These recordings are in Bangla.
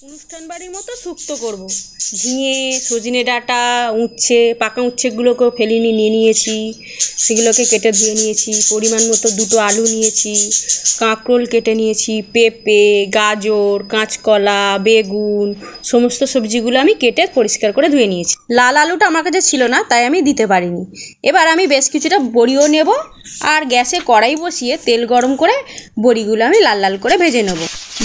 অনুষ্ঠান বাড়ির মতো শুক্তো করব। ঝিঙে, সজনে ডাঁটা, উচ্ছে, পাকা উচ্ছেগুলোকেও ফেলিনি নিয়ে নিয়েছি, সেগুলোকে কেটে ধুয়ে নিয়েছি। পরিমাণ মতো 2টো আলু নিয়েছি, কাঁকরোল কেটে নিয়েছি, পেঁপে, গাজর, কাঁচকলা, বেগুন, সমস্ত সবজিগুলো আমি কেটে পরিষ্কার করে ধুয়ে নিয়েছি। লাল আলুটা আমার কাছে ছিল না, তাই আমি দিতে পারিনি। এবার আমি বেশ কিছুটা বড়িও নেব, আর গ্যাসে কড়াই বসিয়ে তেল গরম করে বড়িগুলো আমি লাল লাল করে ভেজে নেব।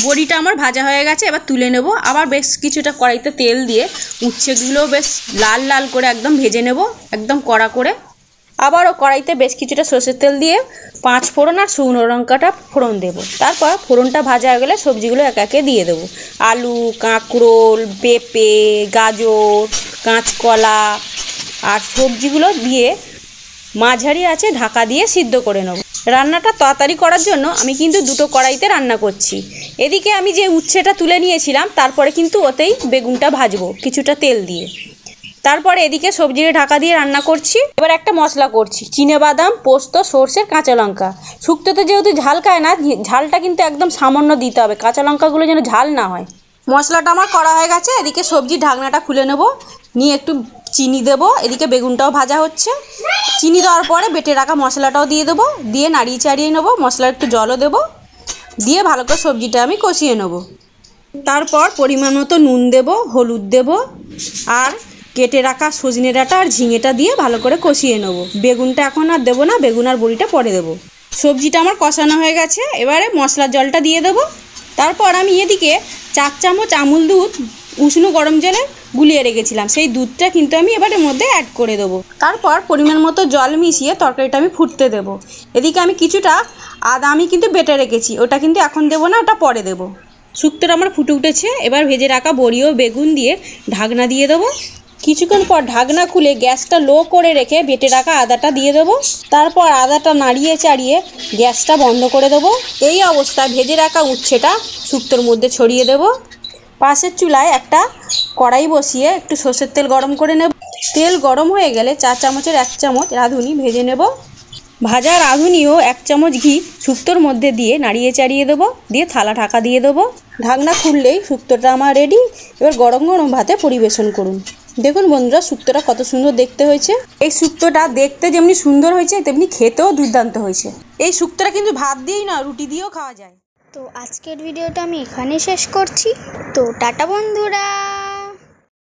বড়িটা আমার ভাজা হয়ে গেছে, এবার তুলে নেব। আবার বেশ কিছুটা কড়াইতে তেল দিয়ে উচ্ছেগুলো বেশ লাল লাল করে একদম ভেজে নেব, একদম কড়া করে। আবারও কড়াইতে বেশ কিছুটা সরষের তেল দিয়ে 5 ফোড়ন আর শুকনো লঙ্কাটা ফোড়ন দেবো। তারপর ফোড়নটা ভাজা হয়ে গেলে সবজিগুলো একে একে দিয়ে দেবো। আলু, কাঁকরোল, পেঁপে, গাজর, কাঁচকলা আর সবজিগুলো দিয়ে মাঝারি আছে ঢাকা দিয়ে সিদ্ধ করে নেব। রান্নাটা তাড়াতাড়ি করার জন্য আমি কিন্তু 2টো কড়াইতে রান্না করছি। এদিকে আমি যে উচ্ছেটা তুলে নিয়েছিলাম, তারপরে কিন্তু ওতেই বেগুনটা ভাজবো কিছুটা তেল দিয়ে। তারপরে এদিকে সবজিটা ঢাকা দিয়ে রান্না করছি। এবার একটা মশলা করছি, চিনেবাদাম, পোস্ত, সর্ষে, কাঁচা লঙ্কা। শুক্তোতে যেহেতু ঝাল খায় না, ঝালটা কিন্তু একদম সামান্য দিতে হবে, কাঁচা লঙ্কাগুলো যেন ঝাল না হয়। মশলাটা আমার করা হয়ে গেছে। এদিকে সবজির ঢাকনাটা খুলে নেব, নিয়ে একটু চিনি দেবো। এদিকে বেগুনটাও ভাজা হচ্ছে। চিনি দেওয়ার পরে বেটে রাখা মশলাটাও দিয়ে দেবো, দিয়ে নাড়িয়ে চাড়িয়ে নেবো। মশলার একটু জলও দেবো, দিয়ে ভালো করে সবজিটা আমি কষিয়ে নেব। তারপর পরিমাণ মতো নুন দেবো, হলুদ দেবো, আর কেটে রাখা সজনে ডাঁটা আর ঝিঙেটা দিয়ে ভালো করে কষিয়ে নেব। বেগুনটা এখন আর দেবো না, বেগুন আর বড়িটা পরে দেবো। সবজিটা আমার কষানো হয়ে গেছে, এবারে মশলার জলটা দিয়ে দেবো। তারপর আমি এদিকে 4 চামচ আমুল দুধ উষ্ণ গরম জলে গুলিয়ে রেখেছিলাম, সেই দুধটা কিন্তু আমি এবারের মধ্যে অ্যাড করে দেবো। তারপর পরিমাণ মতো জল মিশিয়ে তরকারিটা আমি ফুটতে দেবো। এদিকে আমি কিছুটা আদা আমি কিন্তু বেটে রেখেছি, ওটা কিন্তু এখন দেবো না, ওটা পরে দেবো। শুক্তোটা আমার ফুটে উঠেছে, এবার ভেজে রাখা বড়ি ও বেগুন দিয়ে ঢাকনা দিয়ে দেবো। কিছুক্ষণ পর ঢাকনা খুলে গ্যাসটা লো করে রেখে বেটে রাখা আদাটা দিয়ে দেবো। তারপর আদাটা নাড়িয়ে চাড়িয়ে গ্যাসটা বন্ধ করে দেবো। এই অবস্থায় ভেজে রাখা উচ্ছেটা শুক্তোর মধ্যে ছড়িয়ে দেবো। পাশের চুলায় একটা কড়াই বসিয়ে একটু সরষের তেল গরম করে নেব। তেল গরম হয়ে গেলে 4 চামচের 1 চামচ রাঁধুনি ভেজে নেব। ভাজা রাঁধুনি ও 1 চামচ ঘি শুক্তোর মধ্যে দিয়ে নাড়িয়ে চাড়িয়ে দেবো, দিয়ে থালা ঢাকা দিয়ে দেবো। ঢাকনা খুললেই শুক্তোটা আমার রেডি। এবার গরম গরম ভাতে পরিবেশন করুন। দেখুন বন্ধুরা, শুক্তোটা কত সুন্দর দেখতে হয়েছে। এই শুক্তোটা দেখতে যেমনি সুন্দর হয়েছে, তেমনি খেতেও দুর্দান্ত হয়েছে। এই শুক্তোটা কিন্তু ভাত দিয়েই না, রুটি দিয়েও খাওয়া যায়। তো আজকের ভিডিওটা আমি এখানে শেষ করছি। তো টাটা বন্ধুরা।